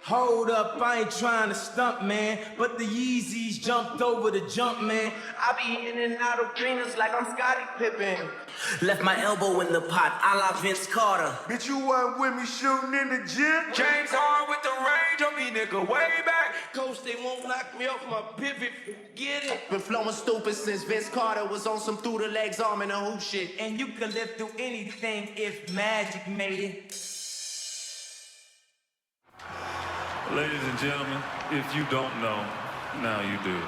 Hold up, I ain't trying to stump, man, but the Yeezys jumped over the jump, man. I be in and out of arenas like I'm Scottie Pippen. Left my elbow in the pot, a la Vince Carter. Bitch, you weren't with me shooting in the gym? James Harden with the range on me, nigga, way back. Coach, they won't knock me off my pivot, get it. Been flowing stupid since Vince Carter was on some through the legs arm and a hoop shit. And you can live through anything if magic made it. Ladies and gentlemen, if you don't know, now you do.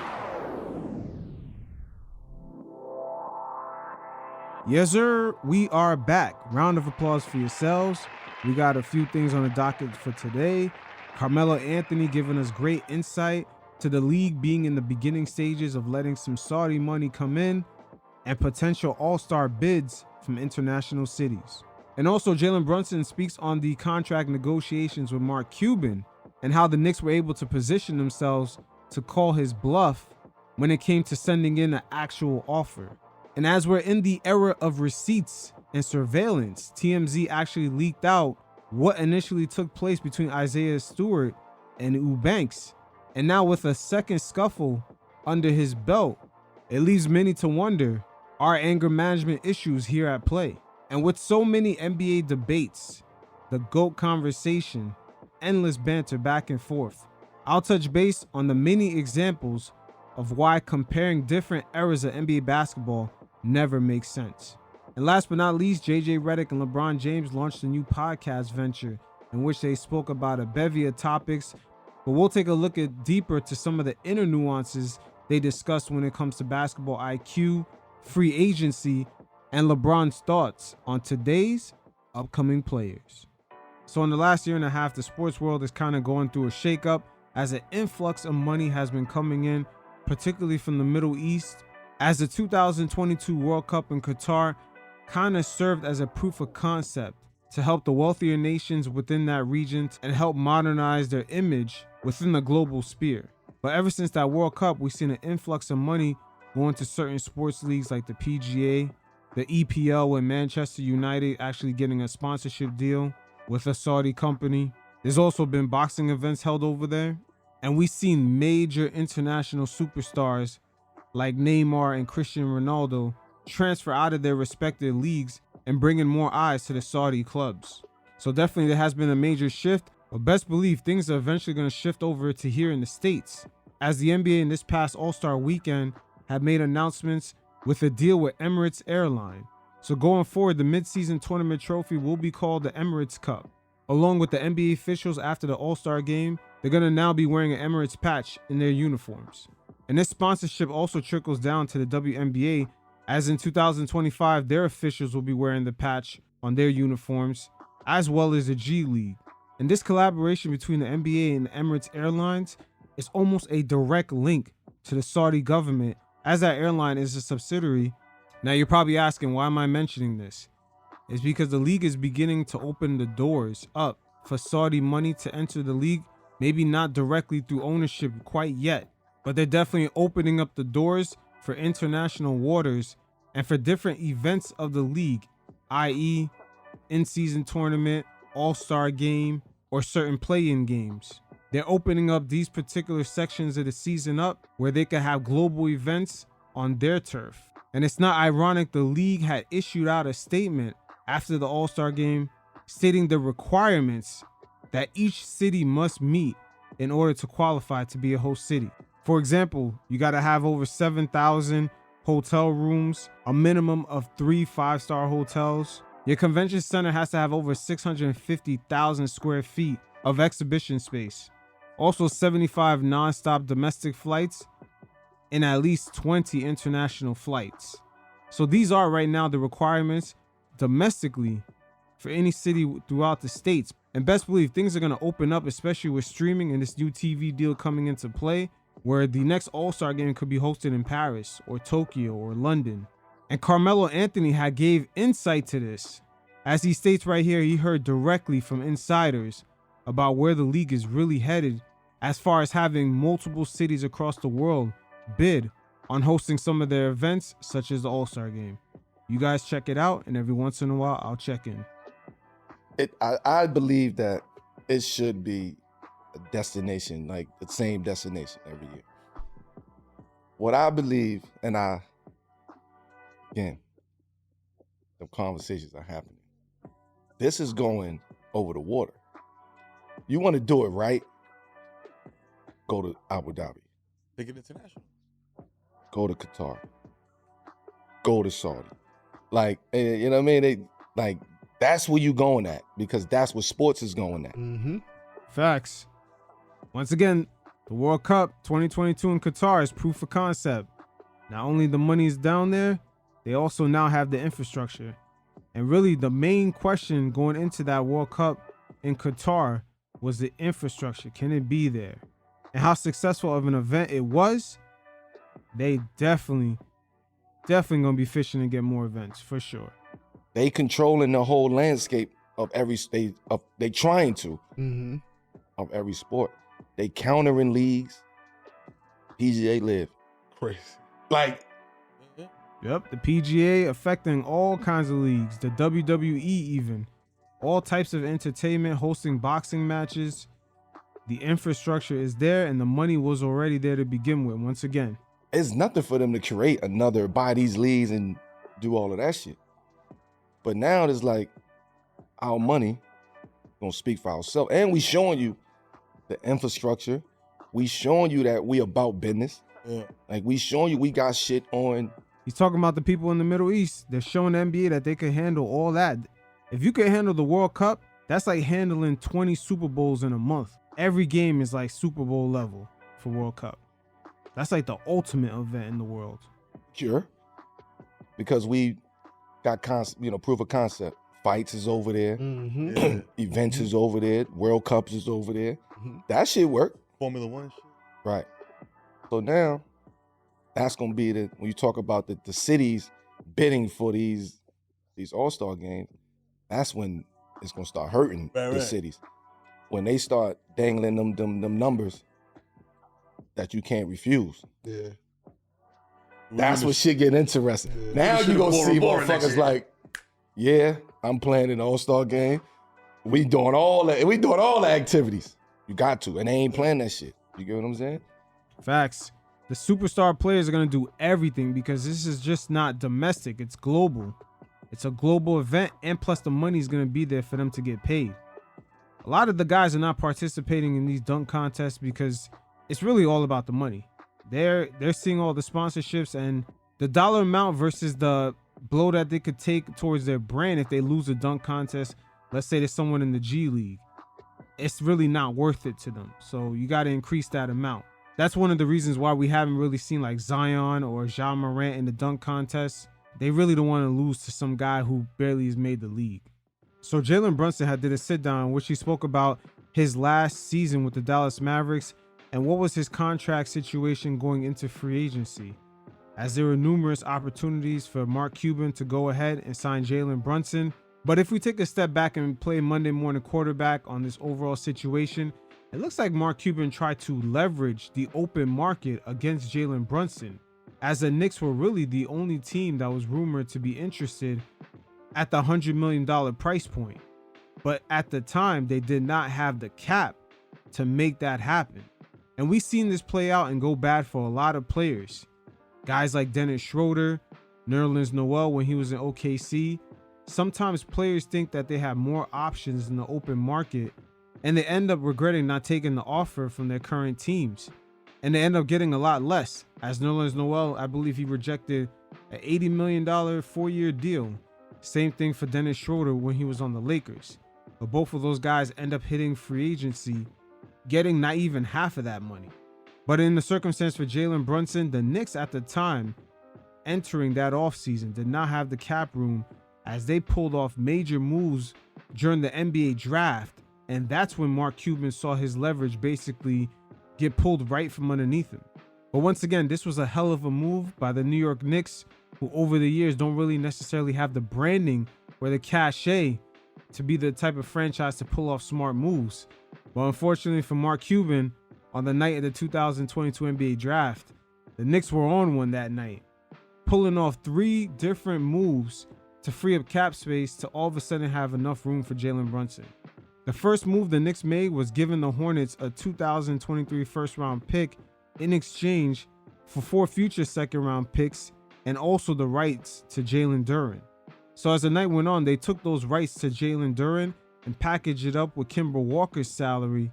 Yes, sir. We are back. Round of applause for yourselves. We got a few things on the docket for today. Carmelo Anthony giving us great insight to the league being in the beginning stages of letting some Saudi money come in and potential all-star bids from international cities. And also Jalen Brunson speaks on the contract negotiations with Mark Cuban and how the Knicks were able to position themselves to call his bluff when it came to sending in an actual offer. And as we're in the era of receipts and surveillance, TMZ actually leaked out what initially took place between Isaiah Stewart and Eubanks. And now with a second scuffle under his belt, it leaves many to wonder, are anger management issues here at play? And with so many NBA debates, the GOAT conversation, endless banter back and forth, I'll touch base on the many examples of why comparing different eras of NBA basketball never makes sense. And last but not least, Redick and LeBron James launched a new podcast venture in which they spoke about a bevy of topics, but we'll take a look at deeper to some of the inner nuances they discussed when it comes to basketball IQ, free agency, and LeBron's thoughts on today's upcoming players. So in the last year and a half, the sports world is kind of going through a shakeup as an influx of money has been coming in, particularly from the Middle East, as the 2022 World Cup in Qatar kind of served as a proof of concept to help the wealthier nations within that region and help modernize their image within the global sphere. But ever since that World Cup, we've seen an influx of money going to certain sports leagues like the PGA, the EPL, with Manchester United actually getting a sponsorship deal with a Saudi company. There's also been boxing events held over there. And we've seen major international superstars like Neymar and Cristiano Ronaldo transfer out of their respective leagues and bringing more eyes to the Saudi clubs. So definitely there has been a major shift, but best believe things are eventually going to shift over to here in the States, as the NBA in this past All-Star weekend had made announcements with a deal with Emirates Airline. So going forward, the mid-season tournament trophy will be called the Emirates Cup. Along with the NBA officials after the All-Star game, they're going to now be wearing an Emirates patch in their uniforms. And this sponsorship also trickles down to the WNBA, as in 2025, their officials will be wearing the patch on their uniforms, as well as the G League. And this collaboration between the NBA and Emirates Airlines is almost a direct link to the Saudi government, as that airline is a subsidiary. Now you're probably asking, why am I mentioning this? It's because the league is beginning to open the doors up for Saudi money to enter the league, maybe not directly through ownership quite yet, but they're definitely opening up the doors for international waters and for different events of the league, i.e. in-season tournament, all-star game, or certain play-in games. They're opening up these particular sections of the season up where they can have global events on their turf. And it's not ironic the league had issued out a statement after the All-Star game stating the requirements that each city must meet in order to qualify to be a host city. For example, you got to have over 7,000 hotel rooms, a minimum of 3 5-star hotels. Your convention center has to have over 650,000 square feet of exhibition space. Also 75 non-stop domestic flights and at least 20 international flights. So these are right now the requirements domestically for any city throughout the states. And best believe things are going to open up, especially with streaming and this new TV deal coming into play, where the next All-Star game could be hosted in Paris or Tokyo or London. And Carmelo Anthony had gave insight to this. As he states right here, he heard directly from insiders about where the league is really headed as far as having multiple cities across the world bid on hosting some of their events, such as the All-Star game. You guys check it out, and every once in a while, I'll check in. I believe that it should be a destination, like the same destination every year. What I believe, and again, the conversations are happening. This is going over the water. You want to do it right, go to Abu Dhabi. Take it international. Go to Qatar. Go to Saudi. Like, you know what I mean? That's where you going at, because that's what sports is going at. Mm-hmm. Facts. Once again, the World Cup 2022 in Qatar is proof of concept. Not only the money is down there, they also now have the infrastructure. And really, the main question going into that World Cup in Qatar was the infrastructure. Can it be there? And how successful of an event it was, they definitely gonna be fishing to get more events for sure. They controlling the whole landscape of every state. They trying to of every sport. They countering leagues. PGA live Crazy. like. Yep, the PGA affecting all kinds of leagues, the WWE even, all types of entertainment, hosting boxing matches. The infrastructure is there and the money was already there to begin with. Once again, It's nothing for them to create another, buy these leagues and do all of that shit. But now it's like our money gonna speak for ourselves. And we showing you the infrastructure. We showing you that we about business. Yeah. Like we showing you we got shit on. he's talking about the people in the Middle East. They're showing the NBA that they can handle all that. If you can handle the World Cup, that's like handling 20 Super Bowls in a month. Every game is like Super Bowl level for World Cup. That's like the ultimate event in the world. Sure. Because we got proof of concept. Fights is over there. Yeah. Events is over there. World Cups is over there. That shit work. Formula One shit. Right. So now that's gonna be when you talk about the cities bidding for these All-Star games, that's when it's gonna start hurting the cities. When they start dangling them numbers that you can't refuse. Yeah. That's what shit get interesting. Yeah. Now We you gonna should've see Bora Bora next motherfuckers year. like, yeah, I'm playing an All-Star game. We doing all the activities. You got to, and they ain't playing that shit. You get what I'm saying? Facts. The superstar players are going to do everything because this is just not domestic. It's global. It's a global event, and plus the money is going to be there for them to get paid. A lot of the guys are not participating in these dunk contests because it's really all about the money. They're seeing all the sponsorships and the dollar amount versus the blow that they could take towards their brand if they lose a dunk contest. Let's say there's someone in the G League. It's really not worth it to them. So you got to increase that amount. That's one of the reasons why we haven't really seen like Zion or Ja Morant in the dunk contest. They really don't want to lose to some guy who barely has made the league. So Jalen Brunson did a sit down in which he spoke about his last season with the Dallas Mavericks and what was his contract situation going into free agency, as there were numerous opportunities for Mark Cuban to go ahead and sign Jalen Brunson. But if we take a step back and play Monday morning quarterback on this overall situation, it looks like Mark Cuban tried to leverage the open market against Jalen Brunson, as the Knicks were really the only team that was rumored to be interested at the $100 million price point. But at the time, they did not have the cap to make that happen. And we've seen this play out and go bad for a lot of players. Guys like Dennis Schroeder, Nerlens Noel when he was in OKC. Sometimes players think that they have more options in the open market and they end up regretting not taking the offer from their current teams. And they end up getting a lot less. As Nerlens Noel, I believe he rejected an $80 million 4-year deal. Same thing for Dennis Schroeder when he was on the Lakers. But both of those guys end up hitting free agency, getting not even half of that money. But in the circumstance for Jalen Brunson, the Knicks at the time entering that offseason did not have the cap room, as they pulled off major moves during the NBA draft. And that's when Mark Cuban saw his leverage basically get pulled right from underneath him. But once again, this was a hell of a move by the New York Knicks, who over the years don't really necessarily have the branding or the cachet to be the type of franchise to pull off smart moves. But unfortunately for Mark Cuban, on the night of the 2022 NBA draft, the Knicks were on one that night, pulling off 3 different moves to free up cap space to all of a sudden have enough room for Jalen Brunson. The first move the Knicks made was giving the Hornets a 2023 first-round pick in exchange for 4 future second-round picks and also the rights to Jalen Duren. So as the night went on, they took those rights to Jalen Duren and packaged it up with Kemba Walker's salary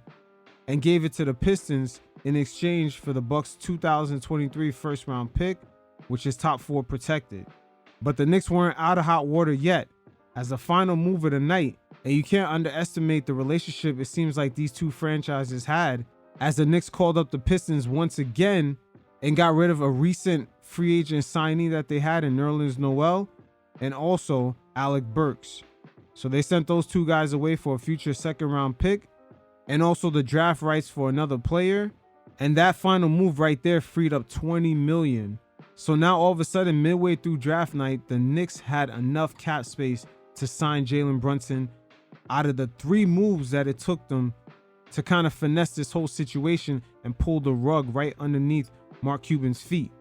and gave it to the Pistons in exchange for the Bucks' 2023 first-round pick, which is top 4 protected. But the Knicks weren't out of hot water yet. As the final move of the night, and you can't underestimate the relationship it seems like these two franchises had, as the Knicks called up the Pistons once again and got rid of a recent free agent signee that they had in Nerlens Noel and also Alec Burks. So they sent those two guys away for a future second-round pick and also the draft rights for another player. And that final move right there freed up $20 million. So now all of a sudden, midway through draft night, the Knicks had enough cap space to sign Jalen Brunson out of the 3 moves that it took them to kind of finesse this whole situation and pull the rug right underneath Mark Cuban's feet.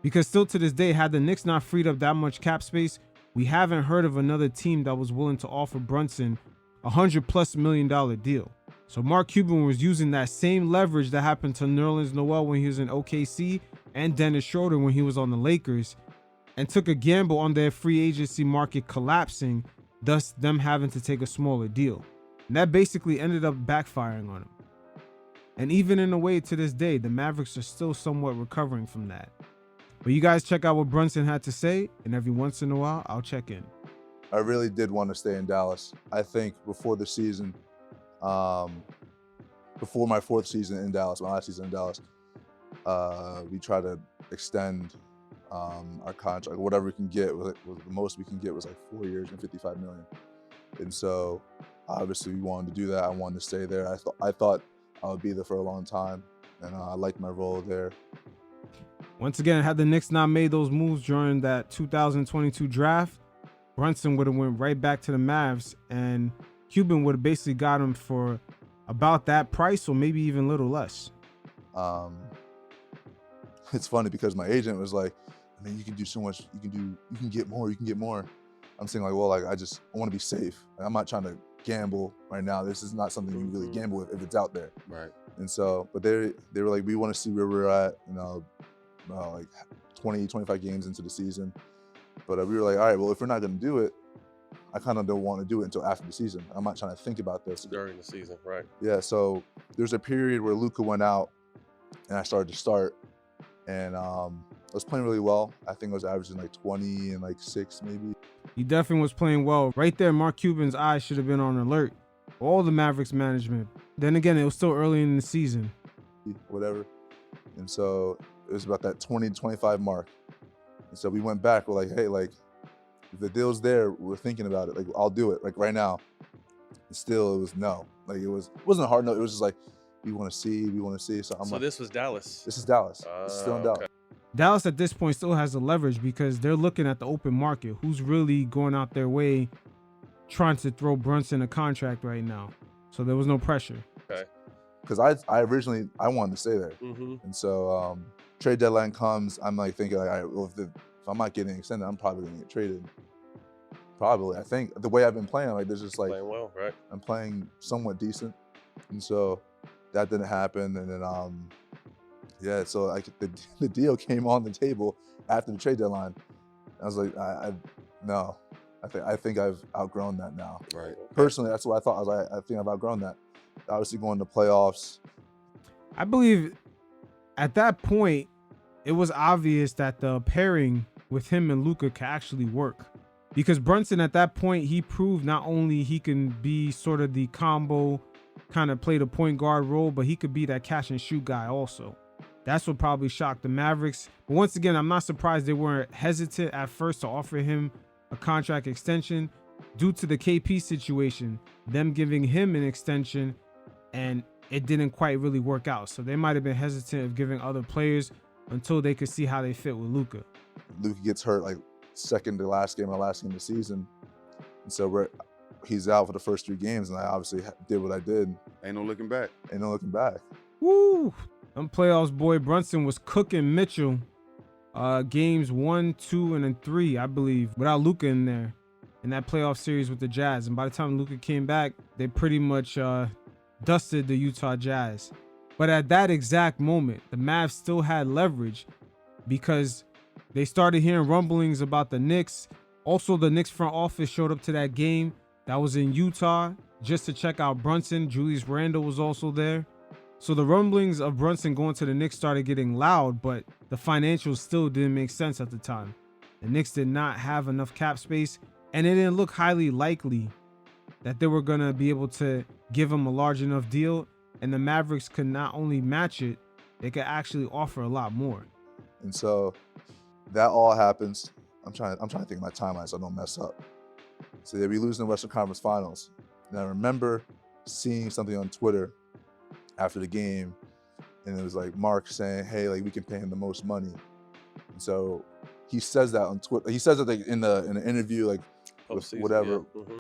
Because still to this day, had the Knicks not freed up that much cap space, we haven't heard of another team that was willing to offer Brunson a $100+ million deal. So Mark Cuban was using that same leverage that happened to Nerlens Noel when he was in OKC and Dennis Schroeder when he was on the Lakers, and took a gamble on their free agency market collapsing, thus them having to take a smaller deal. And that basically ended up backfiring on him. And even in a way to this day, the Mavericks are still somewhat recovering from that. But you guys check out what Brunson had to say, and every once in a while, I'll check in. I really did want to stay in Dallas. I think before the season, before my 4th season in Dallas, my last season in Dallas, we tried to extend our contract, whatever we can get. The most we can get was like 4 years and $55 million. And so obviously we wanted to do that. I wanted to stay there. I thought I would be there for a long time, and I liked my role there. Once again, had the Knicks not made those moves during that 2022 draft, Brunson would have went right back to the Mavs, and Cuban would have basically got him for about that price or maybe even a little less. It's funny because my agent was like, I mean, you can do so much, you can get more. I'm saying like, well, like I want to be safe. Like, I'm not trying to gamble right now. This is not something you really gamble with if it's out there. Right. And so, but they were like, we want to see where we're at, like 20, 25 games into the season. But we were like, all right, well, if we're not going to do it, I kind of don't want to do it until after the season. I'm not trying to think about this. During the season, right. Yeah, so there's a period where Luka went out and I started to start. And I was playing really well. I think I was averaging like 20 and like 6 maybe. He definitely was playing well. Right there, Mark Cuban's eyes should have been on alert. All the Mavericks management. Then again, it was still early in the season. Whatever. And so it was about that 20 to 25 mark. And so we went back. We're like, hey, like, if the deal's there, we're thinking about it. Like, I'll do it, like right now. And still, it was no. Like, it wasn't a hard no. It was just like, we want to see. So I'm like, this was Dallas. This is Dallas. It's still in Dallas. Okay. Dallas at this point still has the leverage because they're looking at the open market. Who's really going out their way trying to throw Brunson a contract right now? So there was no pressure. Okay. Because I originally wanted to stay there. Mm-hmm. And so trade deadline comes, I'm like thinking, like, all right, well, if I'm not getting extended, I'm probably going to get traded. Probably. I think the way I've been playing, like, there's just like, Playing well, right? I'm playing somewhat decent. And so that didn't happen. And then, yeah, so like the deal came on the table after the trade deadline. I was like, no, I think I've outgrown that now. Right. Personally, that's what I thought. I was like, I think I've outgrown that. Obviously going to playoffs. I believe at that point, it was obvious that the pairing with him and Luka could actually work. Because Brunson at that point, he proved not only he can be sort of the combo, kind of play the point guard role, but he could be that catch and shoot guy also. That's what probably shocked the Mavericks. But once again, I'm not surprised they weren't hesitant at first to offer him a contract extension due to the KP situation, them giving him an extension, and it didn't quite really work out. So they might have been hesitant of giving other players until they could see how they fit with Luka. Luka gets hurt like second to last game of the season. And so he's out for the first 3 games, and I obviously did what I did. Ain't no looking back. Woo! Them playoffs, boy. Brunson was cooking Mitchell games 1, 2, and then 3, I believe, without Luka in there. in that playoff series with the Jazz. And by the time Luka came back, they pretty much dusted the Utah Jazz. But at that exact moment, the Mavs still had leverage because they started hearing rumblings about the Knicks. Also, the Knicks front office showed up to that game that was in Utah just to check out Brunson. Julius Randle was also there. So the rumblings of Brunson going to the Knicks started getting loud, but the financials still didn't make sense at the time. The Knicks did not have enough cap space, and it didn't look highly likely that they were going to be able to give him a large enough deal, and the Mavericks could not only match it, they could actually offer a lot more. And so that all happens. I'm trying to think of my timeline so I don't mess up. So we lose in the Western Conference Finals. And I remember seeing something on Twitter after the game, and it was like Mark saying, "Hey, like we can pay him the most money." And so he says that on Twitter. He says it like in an interview, like with whatever. Yeah. Mm-hmm.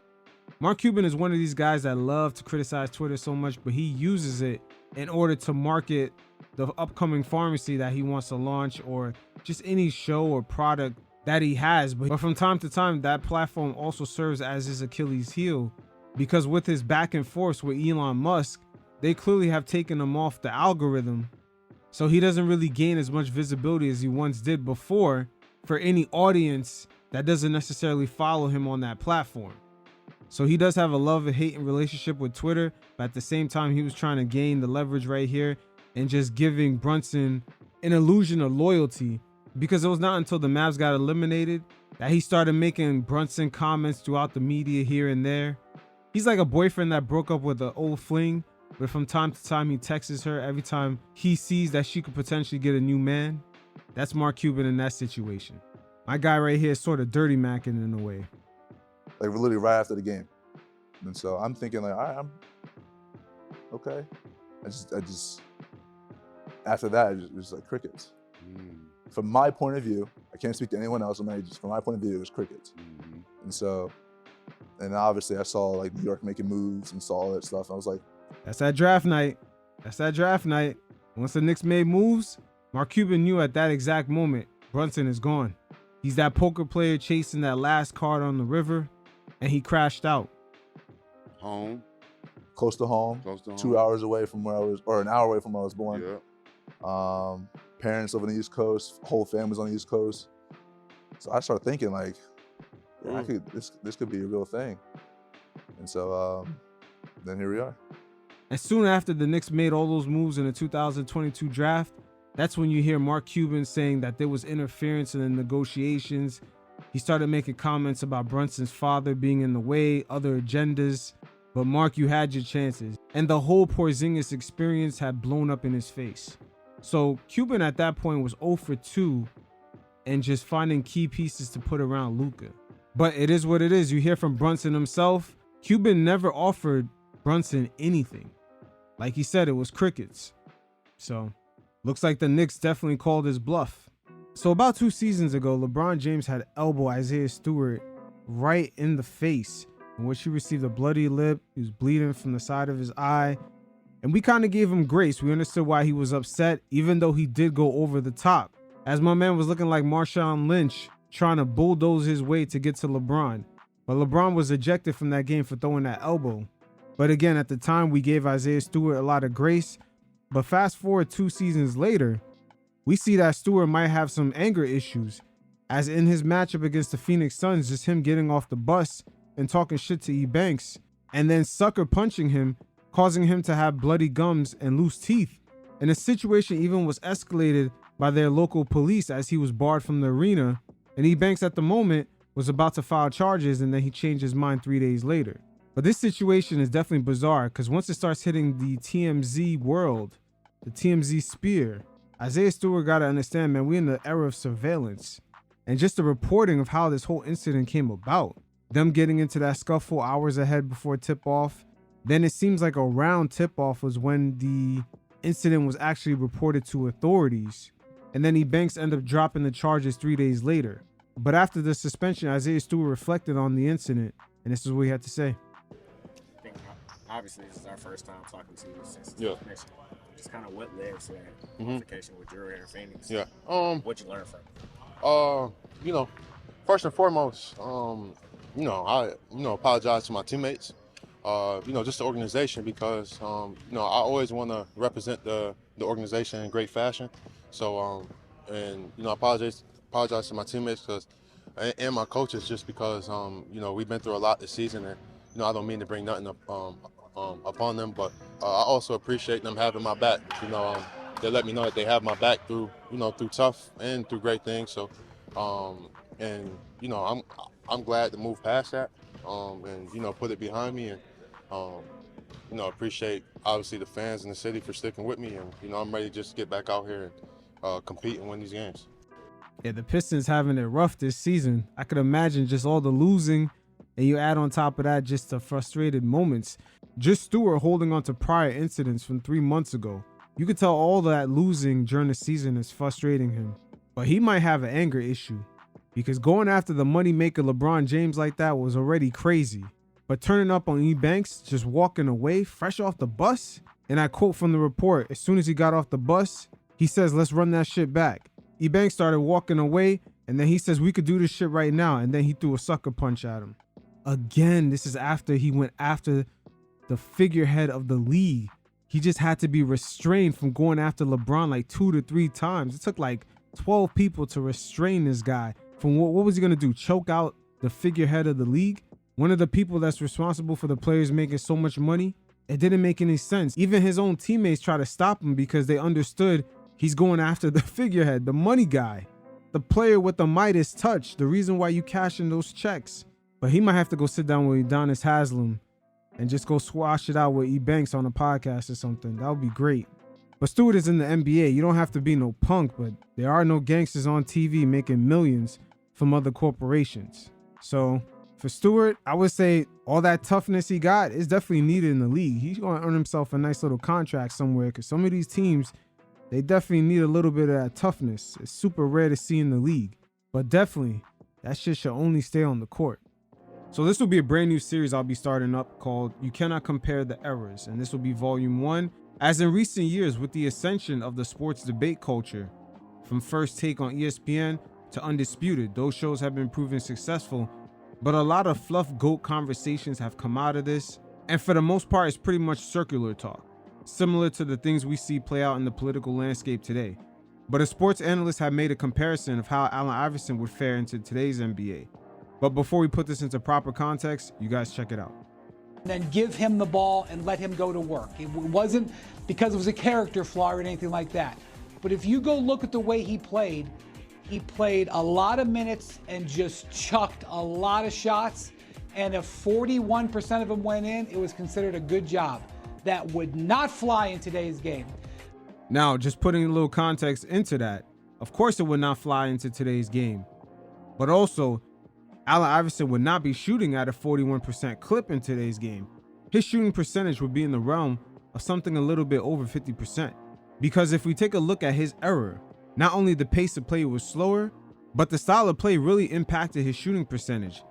Mark Cuban is one of these guys that love to criticize Twitter so much, but he uses it in order to market the upcoming pharmacy that he wants to launch, or just any show or product that he has. But from time to time, that platform also serves as his Achilles heel, because with his back and forth with Elon Musk, they clearly have taken him off the algorithm. So he doesn't really gain as much visibility as he once did before for any audience that doesn't necessarily follow him on that platform. So he does have a love and hate relationship with Twitter, but at the same time, he was trying to gain the leverage right here and just giving Brunson an illusion of loyalty, because it was not until the Mavs got eliminated that he started making Brunson comments throughout the media here and there. He's like a boyfriend that broke up with an old fling, but from time to time he texts her every time he sees that she could potentially get a new man. That's Mark Cuban in that situation. My guy right here is sort of dirty macking in a way. Like literally right after the game. And so I'm thinking like, all right, I'm okay. I just after that, it was like crickets. From my point of view, I can't speak to anyone else. Just from my point of view, it was crickets. And so, and obviously I saw like New York making moves and saw all that stuff. I was like, that's that draft night. That's that draft night. Once the Knicks made moves, Mark Cuban knew at that exact moment, Brunson is gone. He's that poker player chasing that last card on the river, and he crashed out. Home. Close to home. 2 hours away from where I was, or an hour away from where I was born. Yeah. Parents live on the East Coast, whole family's on the East Coast. So I started thinking like, yeah, this could be a real thing. And so then here we are. And soon after the Knicks made all those moves in the 2022 draft, that's when you hear Mark Cuban saying that there was interference in the negotiations. He started making comments about Brunson's father being in the way, other agendas. But Mark, you had your chances. And the whole Porzingis experience had blown up in his face. So Cuban at that point was 0 for 2 and just finding key pieces to put around Luka. But it is what it is. You hear from Brunson himself. Cuban never offered Brunson anything. Like he said, it was crickets. So looks like the Knicks definitely called his bluff. So about 2 seasons ago, LeBron James had elbowed Isaiah Stewart right in the face, in which he received a bloody lip. He was bleeding from the side of his eye. And we kind of gave him grace. We understood why he was upset, even though he did go over the top, as my man was looking like Marshawn Lynch trying to bulldoze his way to get to LeBron. But LeBron was ejected from that game for throwing that elbow. But again, at the time, we gave Isaiah Stewart a lot of grace. But fast forward 2 seasons later, we see that Stewart might have some anger issues, as in his matchup against the Phoenix Suns, just him getting off the bus and talking shit to Eubanks, and then sucker punching him, causing him to have bloody gums and loose teeth. And the situation even was escalated by their local police as he was barred from the arena. And Eubanks at the moment was about to file charges, and then he changed his mind 3 days later. But this situation is definitely bizarre, because once it starts hitting the TMZ world, the TMZ sphere, Isaiah Stewart got to understand, man, we're in the era of surveillance. And just the reporting of how this whole incident came about, them getting into that scuffle hours ahead before tip-off. Then it seems like around tip-off was when the incident was actually reported to authorities. And then Eubanks ended up dropping the charges 3 days later. But after the suspension, Isaiah Stewart reflected on the incident, and this is what he had to say. I think obviously this is our first time talking to you since the suspension. Just kind of what led to that altercation with Drew and Phoenix. Yeah. What'd you learn from it? You know, first and foremost, I apologize to my teammates, just the organization because, I always want to represent the organization in great fashion. So, I apologize to my teammates and my coaches just because, we've been through a lot this season and, I don't mean to bring nothing upon them, but I also appreciate them having my back. They let me know that they have my back through tough and through great things. So, I'm glad to move past that, and put it behind me, and appreciate obviously the fans in the city for sticking with me, and I'm ready to just get back out here and compete and win these games. Yeah, the Pistons having it rough this season. I could imagine just all the losing, and you add on top of that just the frustrated moments. Just Stewart holding on to prior incidents from 3 months ago. You could tell all that losing during the season is frustrating him. But he might have an anger issue, because going after the moneymaker LeBron James like that was already crazy. But turning up on Eubanks, just walking away fresh off the bus, and I quote from the report, as soon as he got off the bus, he says, "Let's run that shit back." Eubanks started walking away, and then he says, "We could do this shit right now," and then he threw a sucker punch at him. Again, this is after he went after the figurehead of the league. He just had to be restrained from going after LeBron like 2 to 3 times. It took like 12 people to restrain this guy from what was he going to do? Choke out the figurehead of the league? One of the people that's responsible for the players making so much money? It didn't make any sense. Even his own teammates tried to stop him because they understood he's going after the figurehead, the money guy, the player with the Midas touch, the reason why you cash in those checks. But he might have to go sit down with Udonis Haslem and just go squash it out with Eubanks on a podcast or something. That would be great. But Stewart is in the NBA. You don't have to be no punk, but there are no gangsters on TV making millions from other corporations. So for Stewart, I would say all that toughness he got is definitely needed in the league. He's going to earn himself a nice little contract somewhere, because some of these teams, they definitely need a little bit of that toughness. It's super rare to see in the league. But definitely, that shit should only stay on the court. So this will be a brand new series I'll be starting up called You Cannot Compare the Eras. And this will be volume 1. As in recent years, with the ascension of the sports debate culture, from First Take on ESPN to Undisputed, those shows have been proven successful, but a lot of fluff GOAT conversations have come out of this. And for the most part, it's pretty much circular talk, similar to the things we see play out in the political landscape today. But a sports analyst have made a comparison of how Allen Iverson would fare into today's NBA. But before we put this into proper context, you guys check it out. Then give him the ball and let him go to work. It wasn't because it was a character flaw or anything like that. But if you go look at the way he played a lot of minutes and just chucked a lot of shots. And if 41% of them went in, it was considered a good job. That would not fly in today's game. Now, just putting a little context into that, of course it would not fly into today's game. But also, Allen Iverson would not be shooting at a 41% clip in today's game. His shooting percentage would be in the realm of something a little bit over 50%. Because if we take a look at his era, not only the pace of play was slower, but the style of play really impacted his shooting percentage.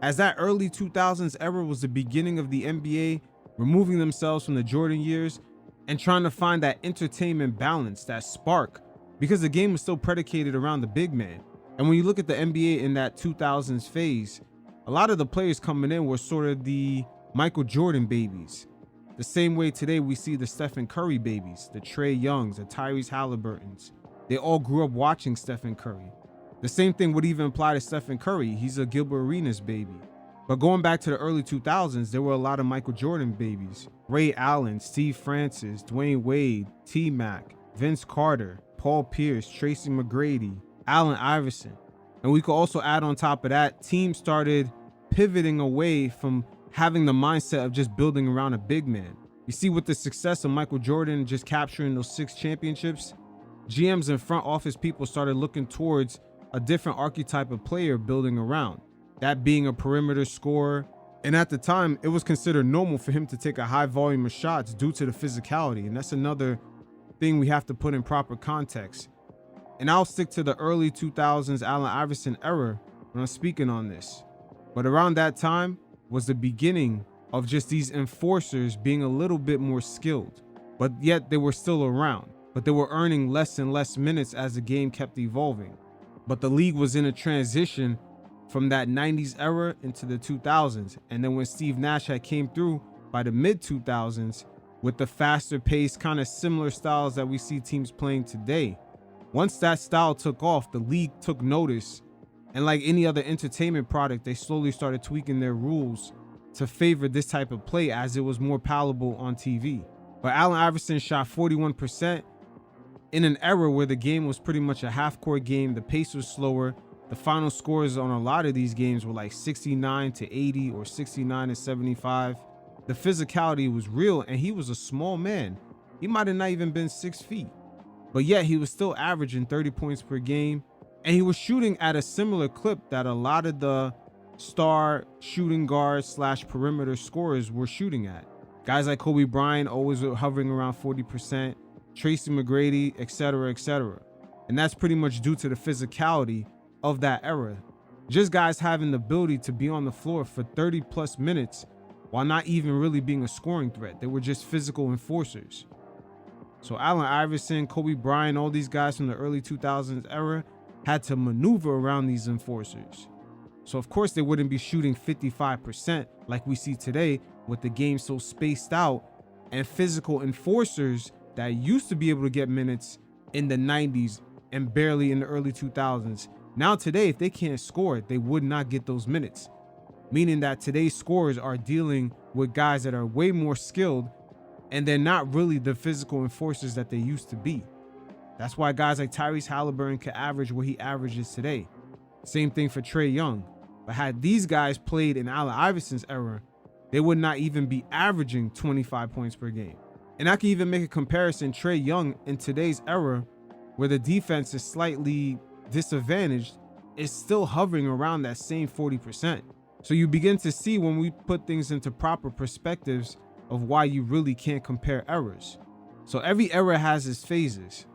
As that early 2000s era was the beginning of the NBA removing themselves from the Jordan years and trying to find that entertainment balance, that spark, because the game was still predicated around the big man. And when you look at the NBA in that 2000s phase, a lot of the players coming in were sort of the Michael Jordan babies. The same way today we see the Stephen Curry babies, the Trae Youngs, the Tyrese Halliburtons. They all grew up watching Stephen Curry. The same thing would even apply to Stephen Curry. He's a Gilbert Arenas baby. But going back to the early 2000s, there were a lot of Michael Jordan babies. Ray Allen, Steve Francis, Dwayne Wade, T-Mac, Vince Carter, Paul Pierce, Tracy McGrady, Allen Iverson. And we could also add on top of that, teams started pivoting away from having the mindset of just building around a big man. You see, with the success of Michael Jordan just capturing those 6 championships, GMs and front office people started looking towards a different archetype of player building around, that being a perimeter scorer. And at the time, it was considered normal for him to take a high volume of shots due to the physicality. And that's another thing we have to put in proper context. And I'll stick to the early 2000s Allen Iverson era when I'm speaking on this. But around that time was the beginning of just these enforcers being a little bit more skilled, but yet they were still around. But they were earning less and less minutes as the game kept evolving. But the league was in a transition from that 90s era into the 2000s. And then when Steve Nash had came through by the mid 2000s with the faster pace, kind of similar styles that we see teams playing today. Once that style took off, the league took notice. And like any other entertainment product, they slowly started tweaking their rules to favor this type of play as it was more palatable on TV. But Allen Iverson shot 41% in an era where the game was pretty much a half-court game. The pace was slower. The final scores on a lot of these games were like 69 to 80 or 69 to 75. The physicality was real, and he was a small man. He might have not even been 6 feet. But yet he was still averaging 30 points per game. And he was shooting at a similar clip that a lot of the star shooting guards / perimeter scorers were shooting at. Guys like Kobe Bryant always were hovering around 40%, Tracy McGrady, etc., etc. And that's pretty much due to the physicality of that era. Just guys having the ability to be on the floor for 30 plus minutes while not even really being a scoring threat. They were just physical enforcers. So Allen Iverson, Kobe Bryant, all these guys from the early 2000s era had to maneuver around these enforcers. So of course they wouldn't be shooting 55% like we see today with the game so spaced out and physical enforcers that used to be able to get minutes in the 90s and barely in the early 2000s. Now today, if they can't score, they would not get those minutes. Meaning that today's scorers are dealing with guys that are way more skilled and they're not really the physical enforcers that they used to be. That's why guys like Tyrese Halliburton can average what he averages today. Same thing for Trae Young. But had these guys played in Allen Iverson's era, they would not even be averaging 25 points per game. And I can even make a comparison. Trae Young in today's era, where the defense is slightly disadvantaged, is still hovering around that same 40%. So you begin to see when we put things into proper perspectives of why you really can't compare eras. So every era has its phases.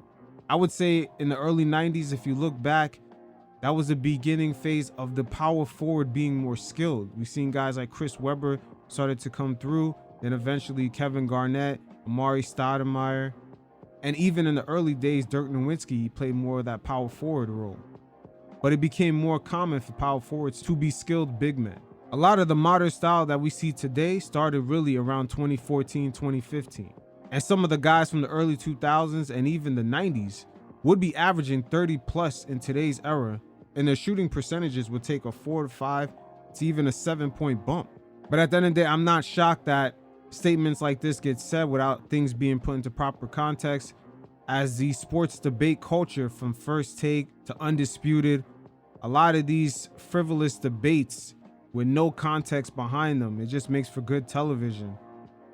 I would say in the early 90s, if you look back, that was the beginning phase of the power forward being more skilled. We've seen guys like Chris Webber started to come through, then eventually Kevin Garnett, Amari Stoudemire, and even in the early days, Dirk Nowitzki played more of that power forward role. But it became more common for power forwards to be skilled big men. A lot of the modern style that we see today started really around 2014, 2015. And some of the guys from the early 2000s and even the 90s would be averaging 30 plus in today's era, and their shooting percentages would take a 4 to 5 to even a 7-point bump. But at the end of the day, I'm not shocked that statements like this get said without things being put into proper context, as the sports debate culture from First Take to Undisputed, a lot of these frivolous debates with no context behind them, it just makes for good television.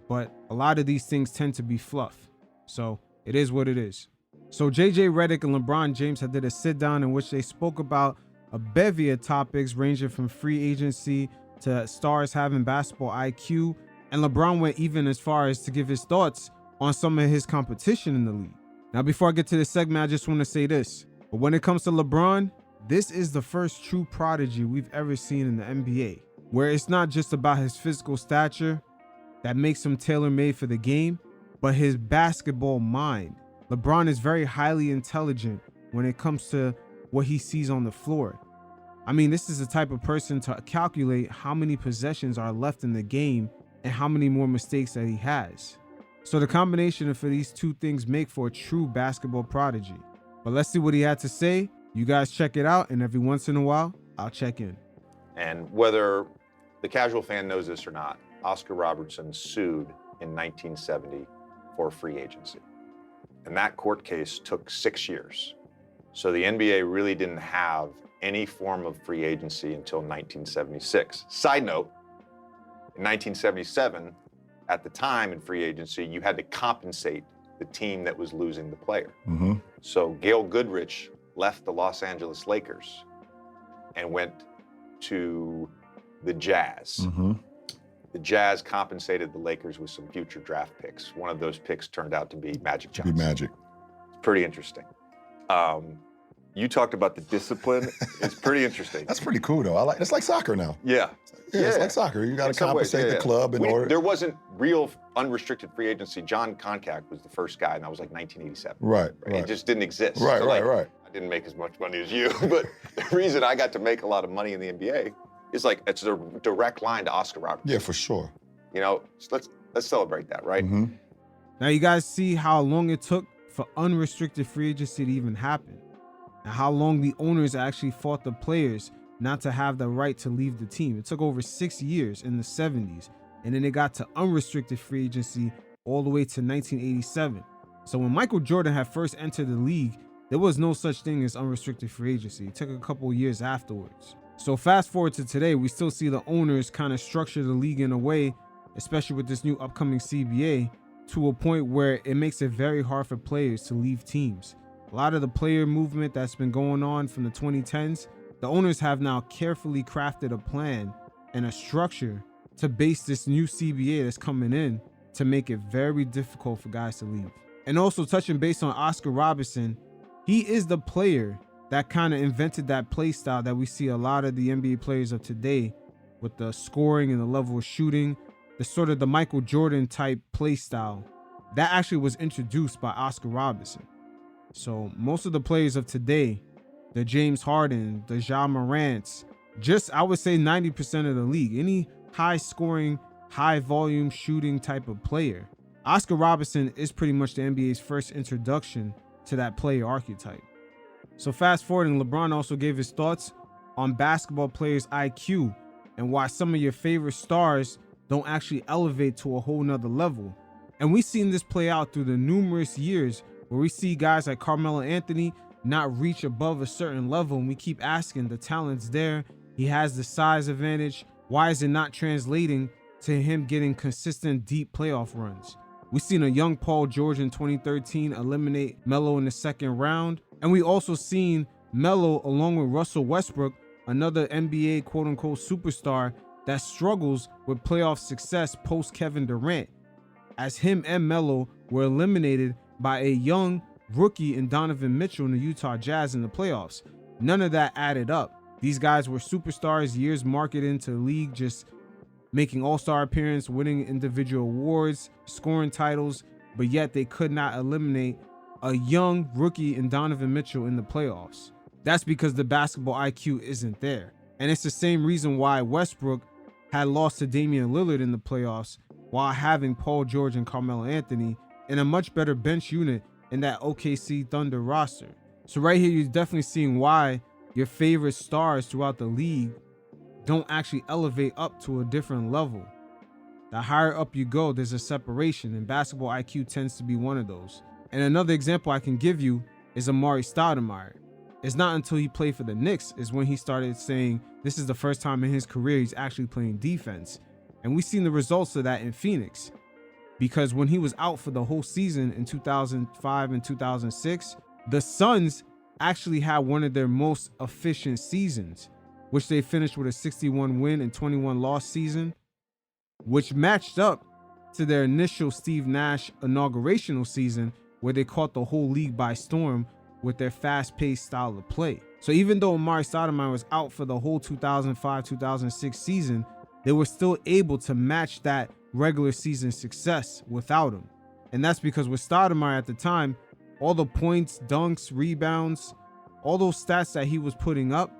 But a lot of these things tend to be fluff. So it is what it is. So JJ Redick and LeBron James had did a sit down in which they spoke about a bevy of topics ranging from free agency to stars having basketball IQ. And LeBron went even as far as to give his thoughts on some of his competition in the league. Now, before I get to this segment, I just want to say this. But when it comes to LeBron, this is the first true prodigy we've ever seen in the NBA, where it's not just about his physical stature that makes him tailor-made for the game, but his basketball mind. LeBron is very highly intelligent when it comes to what he sees on the floor. I mean, this is the type of person to calculate how many possessions are left in the game and how many more mistakes that he has. So the combination of these two things make for a true basketball prodigy. But let's see what he had to say. You guys check it out, and every once in a while, I'll check in. And whether the casual fan knows this or not, Oscar Robertson sued in 1970 for free agency. And that court case took 6 years. So the NBA really didn't have any form of free agency until 1976. Side note, in 1977, at the time in free agency, you had to compensate the team that was losing the player. Mm-hmm. So Gail Goodrich left the Los Angeles Lakers and went to the Jazz. Mm-hmm. The Jazz compensated the Lakers with some future draft picks. One of those picks turned out to be Magic Johnson. Be Magic. It's pretty interesting. You talked about the discipline. It's pretty interesting. That's pretty cool, though. It's like soccer now. Yeah. It's like soccer. You got to compensate the club in order. There wasn't real unrestricted free agency. John Koncak was the first guy, and that was like 1987. Right. It just didn't exist. Right. So Right. didn't make as much money as you, but the reason I got to make a lot of money in the NBA is like, it's a direct line to Oscar Robertson. Yeah, for sure. You know, so let's celebrate that, right? Mm-hmm. Now you guys see how long it took for unrestricted free agency to even happen, and how long the owners actually fought the players not to have the right to leave the team. It took over 6 years in the 70s, and then it got to unrestricted free agency all the way to 1987. So when Michael Jordan had first entered the league, there was no such thing as unrestricted free agency. It took a couple years afterwards. So fast forward to today, we still see the owners kind of structure the league in a way, especially with this new upcoming CBA, to a point where it makes it very hard for players to leave teams. A lot of the player movement that's been going on from the 2010s, the owners have now carefully crafted a plan and a structure to base this new CBA that's coming in to make it very difficult for guys to leave. And also touching base on Oscar Robertson, he is the player that kind of invented that play style that we see a lot of the NBA players of today with the scoring and the level of shooting, the sort of the Michael Jordan type play style. That actually was introduced by Oscar Robertson. So most of the players of today, the James Harden, the Ja Morants, just I would say 90% of the league, any high scoring, high volume shooting type of player, Oscar Robertson is pretty much the NBA's first introduction to that player archetype. So fast forwarding, LeBron also gave his thoughts on basketball players' IQ and why some of your favorite stars don't actually elevate to a whole nother level. And we've seen this play out through the numerous years where we see guys like Carmelo Anthony not reach above a certain level, and we keep asking, the talent's there, he has the size advantage, why is it not translating to him getting consistent deep playoff runs? We've seen a young Paul George in 2013 eliminate Melo in the second round, and we also seen Melo along with Russell Westbrook, another NBA quote-unquote superstar that struggles with playoff success post Kevin Durant, as him and Melo were eliminated by a young rookie in Donovan Mitchell in the Utah Jazz in the playoffs. None of that added up. These guys were superstars, years marketed into the league, just making all-star appearance, winning individual awards, scoring titles, but yet they could not eliminate a young rookie in Donovan Mitchell in the playoffs. That's because the basketball IQ isn't there. And it's the same reason why Westbrook had lost to Damian Lillard in the playoffs while having Paul George and Carmelo Anthony in a much better bench unit in that OKC Thunder roster. So right here, you're definitely seeing why your favorite stars throughout the league don't actually elevate up to a different level. The higher up you go, there's a separation, and basketball IQ tends to be one of those. And another example I can give you is Amari Stoudemire. It's not until he played for the Knicks is when he started saying this is the first time in his career he's actually playing defense. And we've seen the results of that in Phoenix, because when he was out for the whole season in 2005 and 2006, the Suns actually had one of their most efficient seasons, which they finished with a 61 win and 21 loss season, which matched up to their initial Steve Nash inaugurational season, where they caught the whole league by storm with their fast-paced style of play. So even though Amari Stoudemire was out for the whole 2005-2006 season, they were still able to match that regular season success without him. And that's because with Stoudemire at the time, all the points, dunks, rebounds, all those stats that he was putting up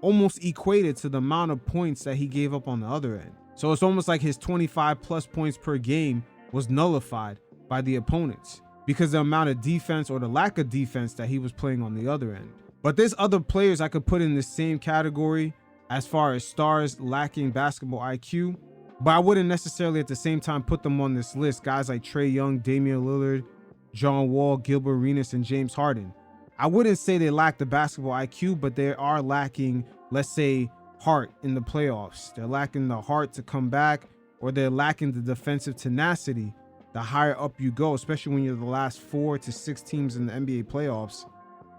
almost equated to the amount of points that he gave up on the other end. So it's almost like his 25 plus points per game was nullified by the opponents because the amount of defense or the lack of defense that he was playing on the other end. But there's other players I could put in the same category as far as stars lacking basketball IQ, but I wouldn't necessarily at the same time put them on this list. Guys like Trae Young, Damian Lillard, John Wall, Gilbert Arenas, and James Harden. I wouldn't say they lack the basketball IQ, but they are lacking, let's say, heart in the playoffs. They're lacking the heart to come back, or they're lacking the defensive tenacity. The higher up you go, especially when you're the last 4 to 6 teams in the NBA playoffs,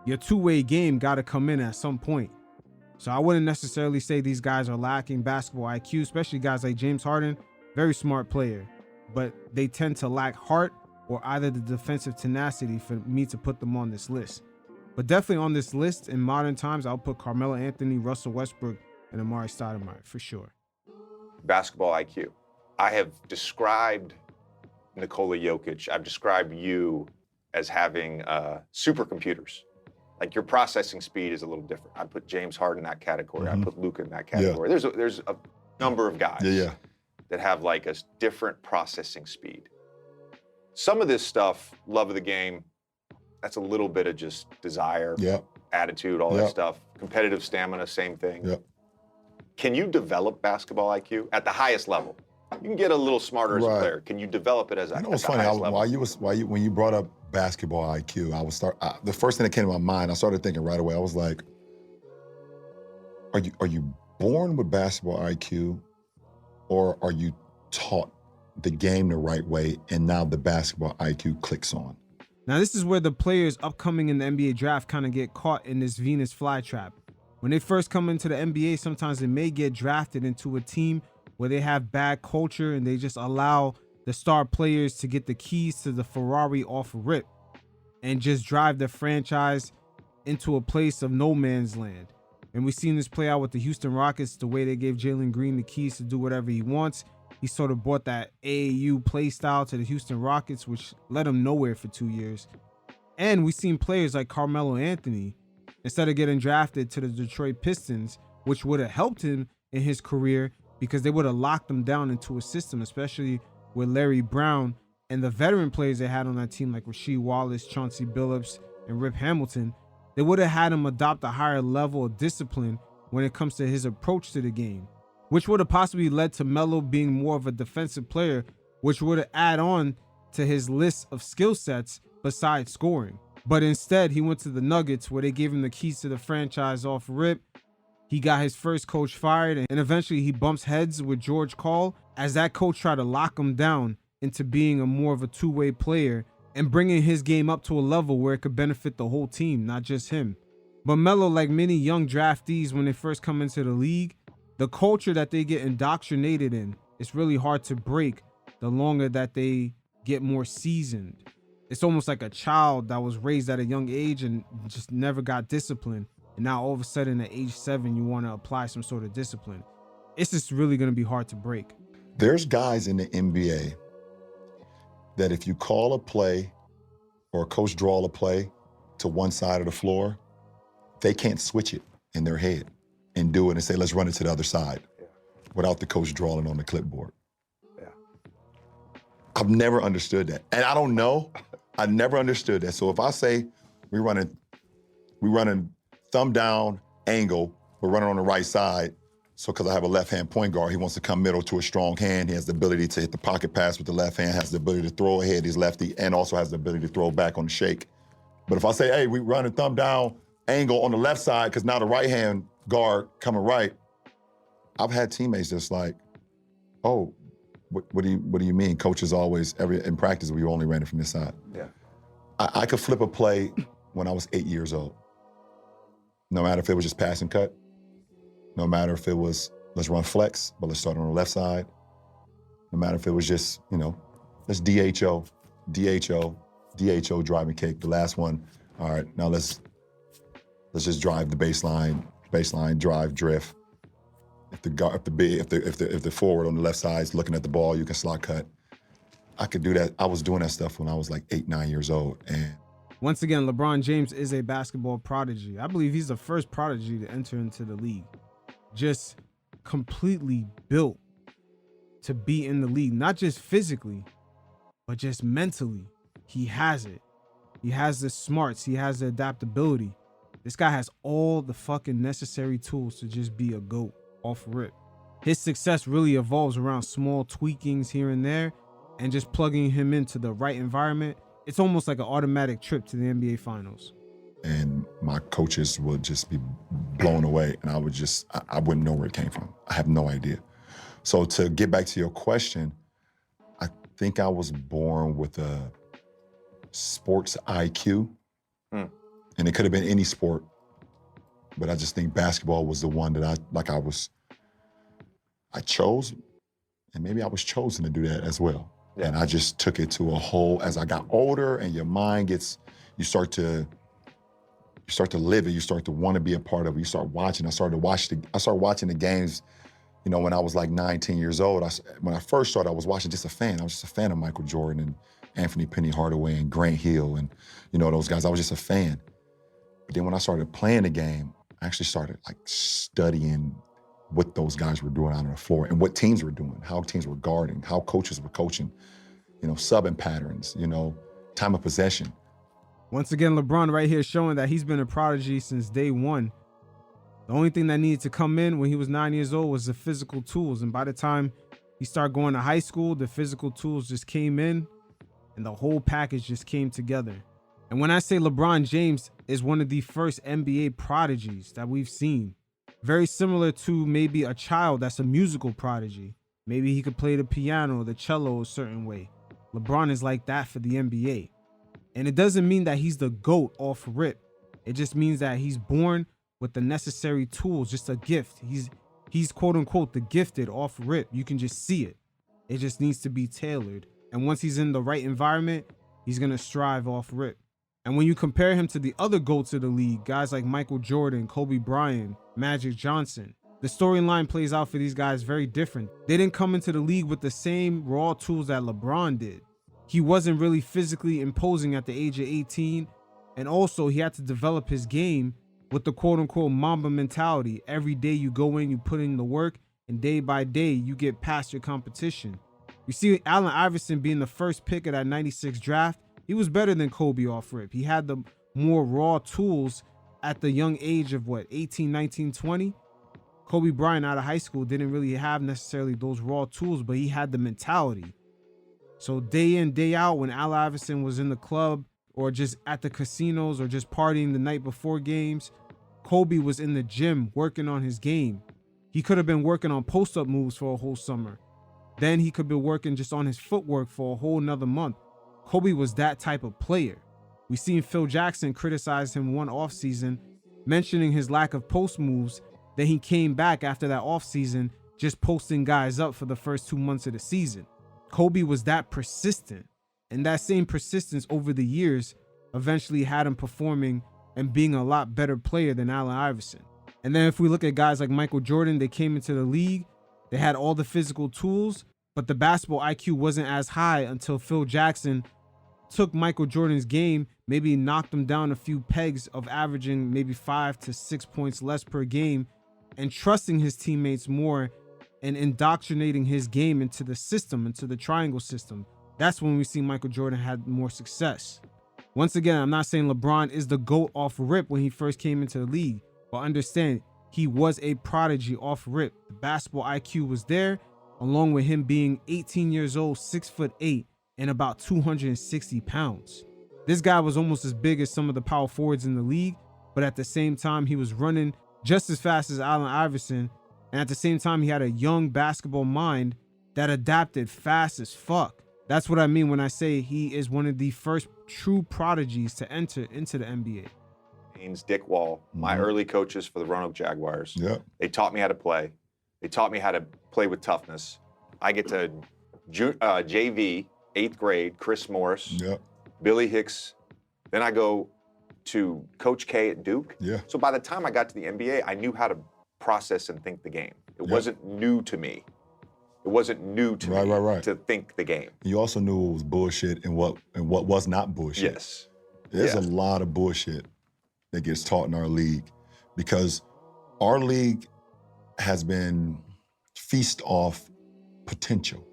your two-way game got to come in at some point. So I wouldn't necessarily say these guys are lacking basketball IQ, especially guys like James Harden, very smart player, but they tend to lack heart or either the defensive tenacity for me to put them on this list. But definitely on this list in modern times, I'll put Carmelo Anthony, Russell Westbrook, and Amari Stoudemire for sure. Basketball IQ. I have described Nikola Jokic, I've described you as having supercomputers. Like your processing speed is a little different. I put James Harden in that category. I put Luka in that category. There's a number of guys that have like a different processing speed. Some of this stuff, love of the game, that's a little bit of just desire, attitude, all that stuff. Competitive stamina, same thing. Can you develop basketball IQ at the highest level? You can get a little smarter as a player. Can you develop it as a It's funny. When you brought up basketball IQ, the first thing that came to my mind, I started thinking right away. I was like, are you born with basketball IQ, or are you taught the game the right way, and now the basketball IQ clicks on? Now, this is where the players upcoming in the NBA draft kind of get caught in this Venus flytrap. When they first come into the NBA, sometimes they may get drafted into a team where they have bad culture and they just allow the star players to get the keys to the Ferrari off a rip and just drive the franchise into a place of no man's land. And we've seen this play out with the Houston Rockets, the way they gave Jalen Green the keys to do whatever he wants. He sort of brought that AAU play style to the Houston Rockets, which led him nowhere for 2 years. And we've seen players like Carmelo Anthony, instead of getting drafted to the Detroit Pistons, which would have helped him in his career because they would have locked him down into a system, especially with Larry Brown and the veteran players they had on that team like Rasheed Wallace, Chauncey Billups, and Rip Hamilton. They would have had him adopt a higher level of discipline when it comes to his approach to the game, which would have possibly led to Melo being more of a defensive player, which would have added on to his list of skill sets besides scoring. But instead, he went to the Nuggets where they gave him the keys to the franchise off rip. He got his first coach fired, and eventually he bumps heads with George Karl as that coach tried to lock him down into being a more of a two-way player and bringing his game up to a level where it could benefit the whole team, not just him. But Melo, like many young draftees when they first come into the league, the culture that they get indoctrinated in, it's really hard to break the longer that they get more seasoned. It's almost like a child that was raised at a young age and just never got disciplined. And now all of a sudden at age 7, you want to apply some sort of discipline. It's just really going to be hard to break. There's guys in the NBA that if you call a play or a coach draw a play to one side of the floor, they can't switch it in their head and do it and say, let's run it to the other side without the coach drawing on the clipboard. I've never understood that. And I don't know. I never understood that. So if I say we running thumb down angle, we're running on the right side. So because I have a left-hand point guard, he wants to come middle to a strong hand. He has the ability to hit the pocket pass with the left hand, has the ability to throw ahead, he's lefty, and also has the ability to throw back on the shake. But if I say, hey, we running thumb down angle on the left side because now the right-hand guard coming right, I've had teammates that's like, oh, what do you mean? Coaches always, in practice, we only ran it from this side. Yeah. I could flip a play when I was 8 years old. No matter if it was just pass and cut, no matter if it was, let's run flex, but let's start on the left side. No matter if it was just, let's DHO, driving kick. The last one, all right, now let's just drive the baseline, drive, drift. If the forward on the left side is looking at the ball, you can slot cut. I could do that. I was doing that stuff when I was like 8, 9 years old. And once again, LeBron James is a basketball prodigy. I believe he's the first prodigy to enter into the league. Just completely built to be in the league, not just physically, but just mentally. He has it. He has the smarts. He has the adaptability. This guy has all the fucking necessary tools to just be a GOAT off rip. His success really evolves around small tweakings here and there and just plugging him into the right environment. It's almost like an automatic trip to the NBA Finals. And my coaches would just be blown away, and I wouldn't know where it came from. I have no idea. So to get back to your question, I think I was born with a sports IQ, and it could have been any sport, but I just think basketball was the one that I chose, and maybe I was chosen to do that as well. Yeah. And I just took it to a whole, as I got older and your mind you start to live it, you start to want to be a part of it, you start watching. I started watching the games, when I was like 19 years old. When I first started, I was watching just a fan. I was just a fan of Michael Jordan and Anthony Penny Hardaway and Grant Hill and, those guys. I was just a fan. But then when I started playing the game, I actually started like studying what those guys were doing out on the floor and what teams were doing, how teams were guarding, how coaches were coaching, subbing patterns, time of possession. Once again, LeBron right here showing that he's been a prodigy since day one. The only thing that needed to come in when he was 9 years old was the physical tools. And by the time he started going to high school, the physical tools just came in and the whole package just came together. And when I say LeBron James is one of the first NBA prodigies that we've seen, very similar to maybe a child that's a musical prodigy. Maybe he could play the piano or the cello a certain way. LeBron is like that for the NBA. And it doesn't mean that he's the GOAT off rip. It just means that he's born with the necessary tools, just a gift. He's quote unquote the gifted off rip. You can just see it. It just needs to be tailored. And once he's in the right environment, he's going to strive off rip. And when you compare him to the other GOATs of the league, guys like Michael Jordan, Kobe Bryant, Magic Johnson, the storyline plays out for these guys very different. They didn't come into the league with the same raw tools that LeBron did. He wasn't really physically imposing at the age of 18. And also he had to develop his game with the quote unquote Mamba mentality. Every day you go in, you put in the work, and day by day you get past your competition. You see Allen Iverson being the first pick of that 96 draft. He was better than Kobe off rip. He had the more raw tools at the young age of 18, 19, 20. Kobe Bryant out of high school didn't really have necessarily those raw tools, but he had the mentality. So day in, day out, when Allen Iverson was in the club or just at the casinos or just partying the night before games, Kobe was in the gym working on his game. He could have been working on post-up moves for a whole summer. Then he could be working just on his footwork for a whole nother month. Kobe was that type of player. We seen Phil Jackson criticize him one offseason, mentioning his lack of post moves. Then he came back after that offseason, just posting guys up for the first 2 months of the season. Kobe was that persistent, and that same persistence over the years eventually had him performing and being a lot better player than Allen Iverson. And then if we look at guys like Michael Jordan, they came into the league, they had all the physical tools, but the basketball IQ wasn't as high until Phil Jackson took Michael Jordan's game, maybe knocked him down a few pegs of averaging maybe 5 to 6 points less per game, and trusting his teammates more and indoctrinating his game into the system, into the triangle system. That's when we see Michael Jordan had more success. Once again, I'm not saying LeBron is the GOAT off rip when he first came into the league, but understand he was a prodigy off rip. The basketball IQ was there, along with him being 18 years old, 6'8", and about 260 pounds. This guy was almost as big as some of the power forwards in the league, but at the same time, he was running just as fast as Allen Iverson, and at the same time, he had a young basketball mind that adapted fast as fuck. That's what I mean when I say he is one of the first true prodigies to enter into the NBA. Dick Wall, my early coaches for the Roanoke Jaguars. Yeah. They taught me how to play. They taught me how to play with toughness. I get to JV, 8th grade, Chris Morris, Billy Hicks. Then I go to Coach K at Duke. Yeah. So by the time I got to the NBA, I knew how to process and think the game. It wasn't new to me. It wasn't new to me to think the game. You also knew what was bullshit and what was not bullshit. Yes. There's a lot of bullshit that gets taught in our league because our league has been feast off potential.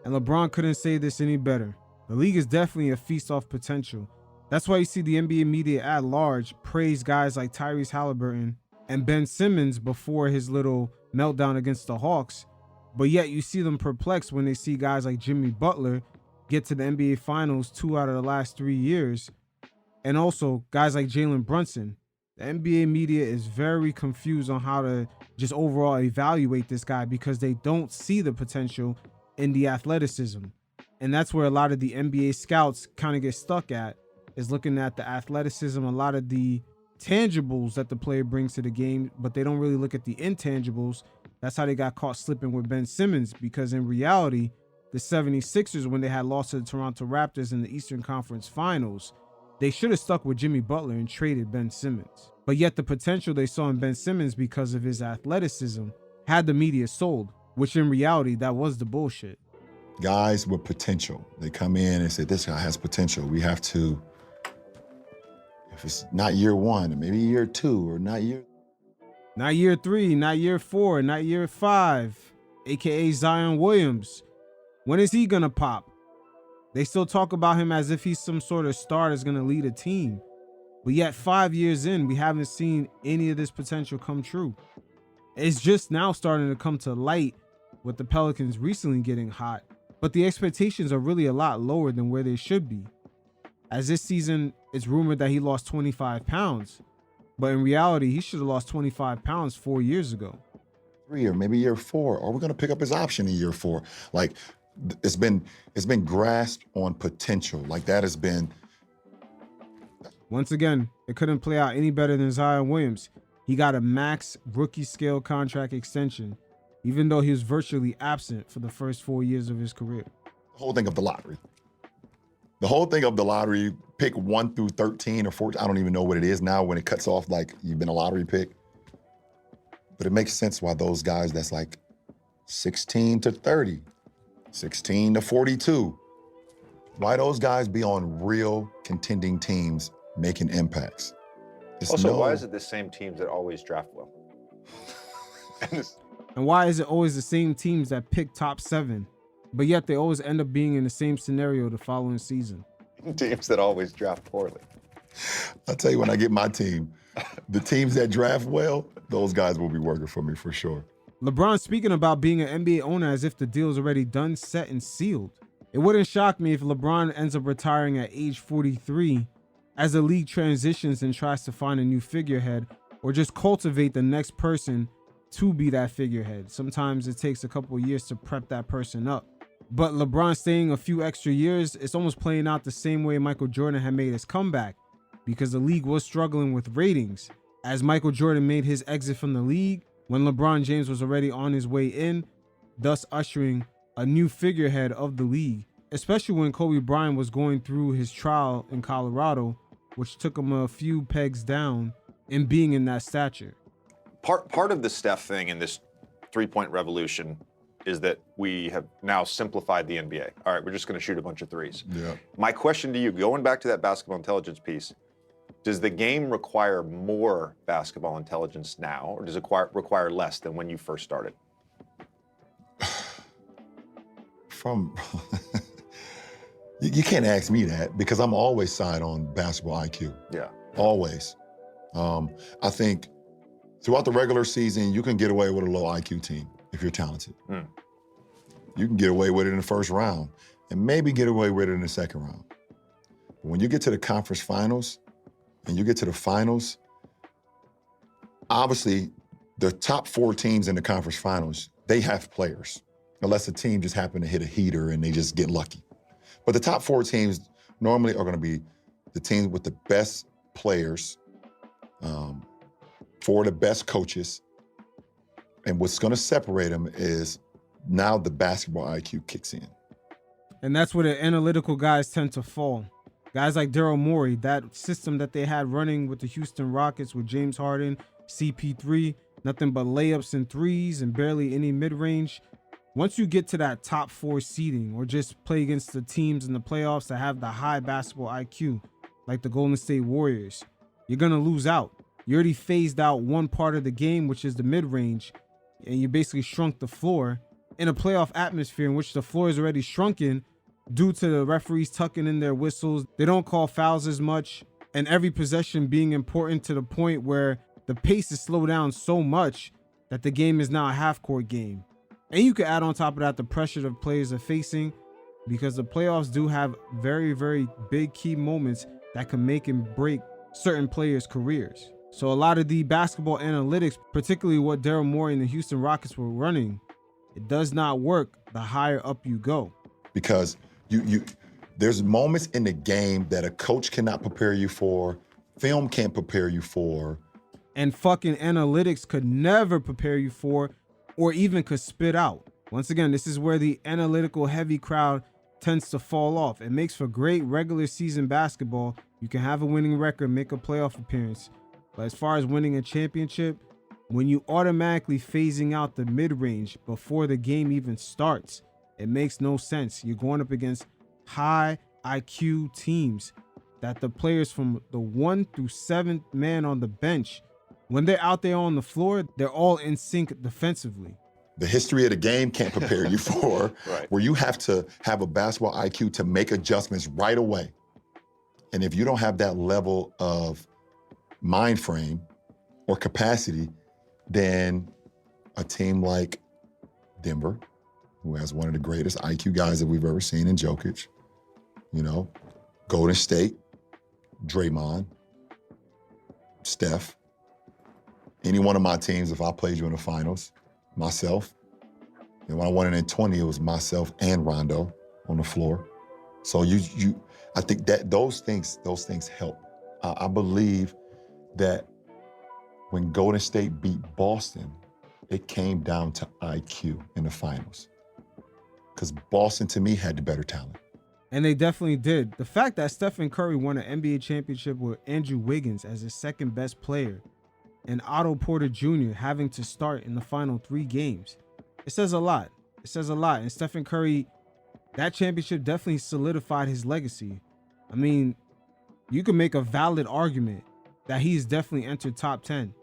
And LeBron couldn't say this any better. The league is definitely a feast off potential. That's why you see the NBA media at large praise guys like Tyrese Halliburton and Ben Simmons before his little meltdown against the Hawks. But yet you see them perplexed when they see guys like Jimmy Butler get to the NBA Finals 2 out of the last 3 years. And also guys like Jalen Brunson. The NBA media is very confused on how to just overall evaluate this guy because they don't see the potential in the athleticism. And that's where a lot of the NBA scouts kind of get stuck at, is looking at the athleticism, a lot of the tangibles that the player brings to the game, but they don't really look at the intangibles. That's how they got caught slipping with Ben Simmons, because in reality, the 76ers, when they had lost to the Toronto Raptors in the Eastern Conference Finals, they should have stuck with Jimmy Butler and traded Ben Simmons. But yet the potential they saw in Ben Simmons because of his athleticism had the media sold, which in reality, that was the bullshit. Guys with potential, they come in and say, this guy has potential. We have to If it's not year 1, maybe year 2, or not year. Not year 3, not year 4, not year 5, aka Zion Williams. When is he gonna pop? They still talk about him as if he's some sort of star that's gonna lead a team. But yet 5 years in, we haven't seen any of this potential come true. It's just now starting to come to light with the Pelicans recently getting hot, but the expectations are really a lot lower than where they should be. As this season, it's rumored that he lost 25 pounds, but in reality, he should have lost 25 pounds 4 years ago. 3 or maybe year 4, or we're gonna pick up his option in year 4. Like, it's been grasped on potential. Like, that has been. Once again, it couldn't play out any better than Zion Williams. He got a max rookie scale contract extension, even though he was virtually absent for the first 4 years of his career. The whole thing of the lottery. The whole thing of the lottery, pick 1 through 13 or 14, I don't even know what it is now when it cuts off like you've been a lottery pick. But it makes sense why those guys that's like 16 to 30, 16 to 42, why those guys be on real contending teams making impacts. Also, why is it the same teams that always draft well? And why is it always the same teams that pick top 7, but yet they always end up being in the same scenario the following season? Teams that always draft poorly. I'll tell you, when I get my team, the teams that draft well, those guys will be working for me for sure. LeBron speaking about being an NBA owner as if the deal is already done, set, and sealed. It wouldn't shock me if LeBron ends up retiring at age 43 as the league transitions and tries to find a new figurehead, or just cultivate the next person to be that figurehead. Sometimes it takes a couple of years to prep that person up. But LeBron staying a few extra years, it's almost playing out the same way Michael Jordan had made his comeback, because the league was struggling with ratings. As Michael Jordan made his exit from the league, when LeBron James was already on his way in, thus ushering a new figurehead of the league, especially when Kobe Bryant was going through his trial in Colorado, which took him a few pegs down in being in that stature. Part of the Steph thing in this three-point revolution is that we have now simplified the NBA. All right, we're just going to shoot a bunch of threes. Yeah. My question to you, going back to that basketball intelligence piece, does the game require more basketball intelligence now, or does it require less than when you first started? You can't ask me that, because I'm always side on basketball IQ. Yeah. Always. I think throughout the regular season, you can get away with a low IQ team if you're talented. You can get away with it in the first round and maybe get away with it in the second round. But when you get to the conference finals and you get to the finals, obviously the top 4 teams in the conference finals, they have players, unless the team just happen to hit a heater and they just get lucky. But the top 4 teams normally are going to be the teams with the best players, 4 of the best coaches. And what's going to separate them is now the basketball IQ kicks in. And that's where the analytical guys tend to fall. Guys like Daryl Morey, that system that they had running with the Houston Rockets with James Harden, CP3, nothing but layups and threes and barely any mid-range. Once you get to that top 4 seeding, or just play against the teams in the playoffs that have the high basketball IQ, like the Golden State Warriors, you're going to lose out. You already phased out one part of the game, which is the mid-range, and you basically shrunk the floor in a playoff atmosphere in which the floor is already shrunken due to the referees tucking in their whistles. They don't call fouls as much, and every possession being important to the point where the pace is slowed down so much that the game is now a half-court game. And you can add on top of that the pressure the players are facing, because the playoffs do have very, very big key moments that can make and break certain players' careers. So a lot of the basketball analytics, particularly what Daryl Morey and the Houston Rockets were running, it does not work the higher up you go. Because there's moments in the game that a coach cannot prepare you for, film can't prepare you for. And fucking analytics could never prepare you for, or even could spit out. Once again, this is where the analytical heavy crowd tends to fall off. It makes for great regular season basketball. You can have a winning record, make a playoff appearance. But as far as winning a championship, when you automatically phasing out the mid-range before the game even starts, it makes no sense. You're going up against high IQ teams. that the players from the 1 through 7th man on the bench, when they're out there on the floor, they're all in sync defensively. The history of the game can't prepare you for Right. where you have to have a basketball IQ to make adjustments right away. And if you don't have that level of mind frame or capacity, then a team like Denver, who has one of the greatest IQ guys that we've ever seen in Jokic, you know, Golden State, Draymond, Steph, any one of my teams, if I played you in the finals, myself, and when I won it in 20, it was myself and Rondo on the floor. So I think that those things help. I believe that when Golden State beat Boston, it came down to IQ in the finals. Because Boston, to me, had the better talent. And they definitely did. The fact that Stephen Curry won an NBA championship with Andrew Wiggins as his second best player and Otto Porter Jr. having to start in the final 3 games, it says a lot. It says a lot. And Stephen Curry, that championship definitely solidified his legacy. I mean, you can make a valid argument that he's definitely entered top 10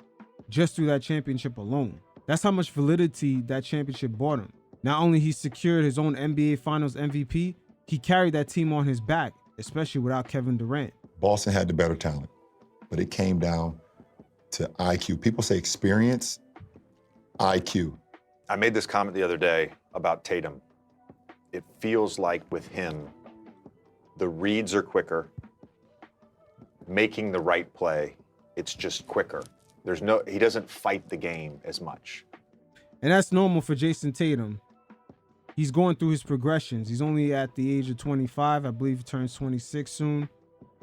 just through that championship alone. That's how much validity that championship brought him. Not only he secured his own NBA Finals MVP, he carried that team on his back, especially without Kevin Durant. Boston had the better talent, but it came down to IQ. People say experience, IQ. I made this comment the other day about Tatum. It feels like with him, the reads are quicker, making the right play, it's just quicker. He doesn't fight the game as much. And that's normal for Jason Tatum. He's going through his progressions. He's only at the age of 25. I believe he turns 26 soon.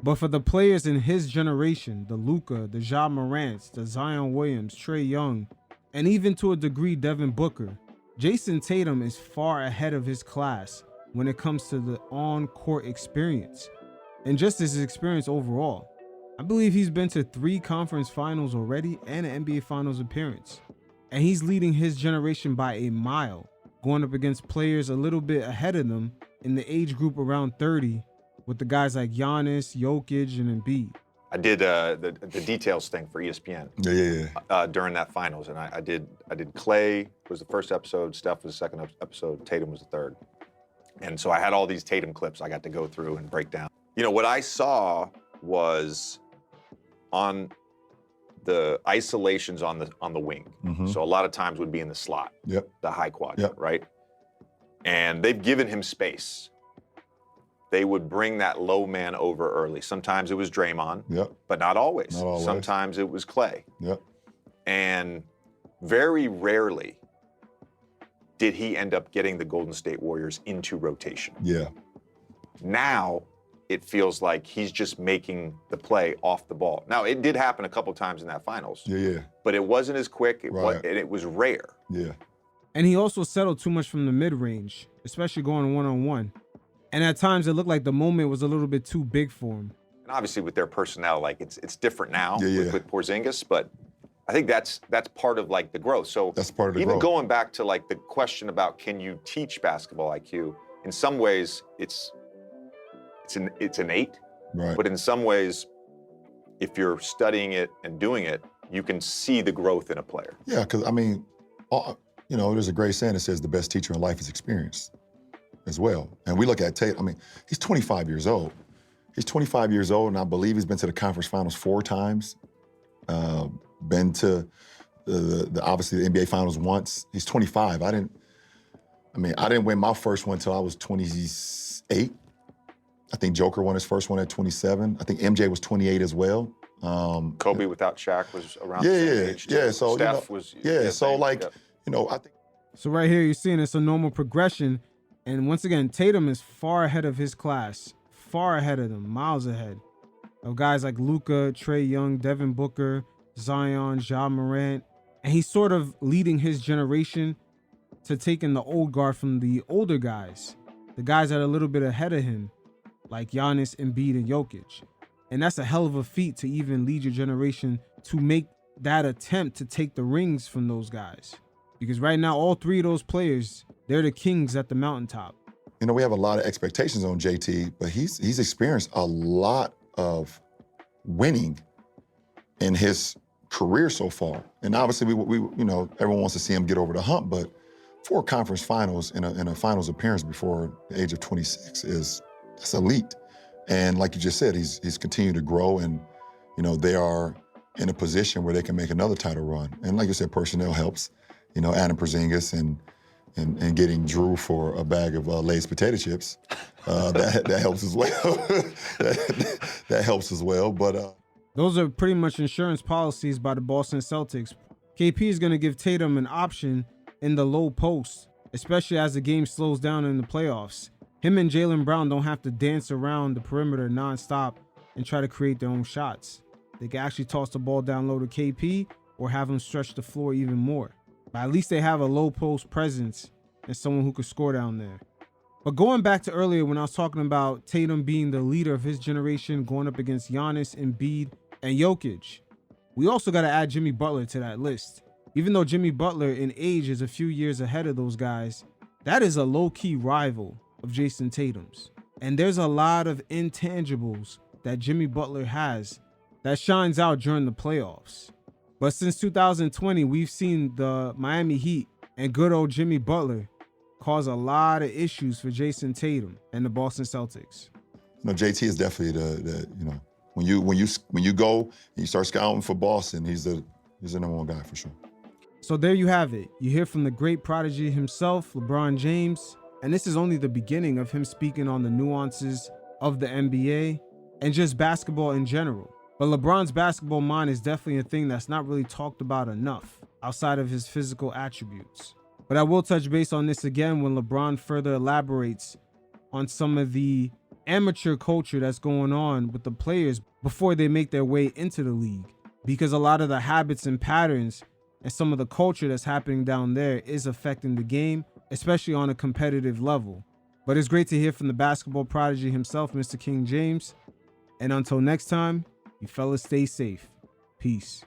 But for the players in his generation, the Luka, the Ja Morants, the Zion Williams, Trae Young, and even to a degree Devin Booker, Jason Tatum is far ahead of his class when it comes to the on-court experience and just his experience overall. I believe he's been to 3 conference finals already and an NBA Finals appearance. And he's leading his generation by a mile, going up against players a little bit ahead of them in the age group around 30 with the guys like Giannis, Jokic, and Embiid. I did the details thing for ESPN during that finals, and I did Clay was the first episode, Steph was the second episode, Tatum was the third. And so I had all these Tatum clips I got to go through and break down. You know, what I saw was on the isolations on the wing. Mm-hmm. So a lot of times would be in the slot, the high quadrant, right? And they've given him space. They would bring that low man over early. Sometimes it was Draymond, but not always. Sometimes it was Clay. And very rarely did he end up getting the Golden State Warriors into rotation. Now it feels like he's just making the play off the ball. Now, it did happen a couple times in that finals. But it wasn't as quick, and it was rare. And he also settled too much from the mid-range, especially going one-on-one. And at times it looked like the moment was a little bit too big for him. And obviously with their personnel, like it's different now with Porzingis, but I think that's part of like the growth. So that's part of the even growth. Going back to like the question about can you teach basketball IQ, in some ways it's innate, but in some ways, if you're studying it and doing it, you can see the growth in a player. Yeah, because I mean, you know, there's a great saying that says the best teacher in life is experience as well. And we look at Tatum, I mean, he's 25 years old. He's 25 years old, and I believe he's been to the conference finals 4 times, been to obviously the NBA finals once. He's 25. I didn't win my first one until I was 28. I think Joker won his first one at 27. I think MJ was 28 as well. Kobe without Shaq was around the same age. Yeah, so Steph was. Yeah, so like, you know, I think. So right here, you're seeing it's a normal progression. And once again, Tatum is far ahead of his class, far ahead of them, miles ahead of guys like Luka, Trae Young, Devin Booker, Zion, Ja Morant. And he's sort of leading his generation to taking the old guard from the older guys, the guys that are a little bit ahead of him, like Giannis, Embiid, and Jokic. And that's a hell of a feat to even lead your generation to make that attempt to take the rings from those guys. Because right now, all 3 of those players, they're the kings at the mountaintop. You know, we have a lot of expectations on JT, but he's experienced a lot of winning in his career so far. And obviously, we you know, everyone wants to see him get over the hump, but 4 conference finals in a finals appearance before the age of 26 that's elite. And like you just said, he's continued to grow, and you know, they are in a position where they can make another title run. And like you said, personnel helps. You know, Adam Porzingis and getting Drew for a bag of Lay's potato chips, that helps as well. that helps as well. But those are pretty much insurance policies by the Boston Celtics. KP is going to give Tatum an option in the low post, especially as the game slows down in the playoffs. Him and Jalen Brown don't have to dance around the perimeter nonstop and try to create their own shots. They can actually toss the ball down low to KP or have him stretch the floor even more. But at least they have a low post presence and someone who could score down there. But going back to earlier when I was talking about Tatum being the leader of his generation going up against Giannis, Embiid, and Jokic, we also got to add Jimmy Butler to that list. Even though Jimmy Butler in age is a few years ahead of those guys, that is a low-key rival of Jason Tatum's. And there's a lot of intangibles that Jimmy Butler has that shines out during the playoffs. But since 2020, we've seen the Miami Heat and good old Jimmy Butler cause a lot of issues for Jason Tatum and the Boston Celtics. You know, JT is definitely the you know, when you go and you start scouting for Boston, he's the number one guy for sure. So there you have it. You hear from the great prodigy himself, LeBron James, and this is only the beginning of him speaking on the nuances of the NBA and just basketball in general. But LeBron's basketball mind is definitely a thing that's not really talked about enough outside of his physical attributes. But I will touch base on this again when LeBron further elaborates on some of the amateur culture that's going on with the players before they make their way into the league. Because a lot of the habits and patterns and some of the culture that's happening down there is affecting the game, especially on a competitive level. But it's great to hear from the basketball prodigy himself, Mr. King James. And until next time, you fellas stay safe. Peace.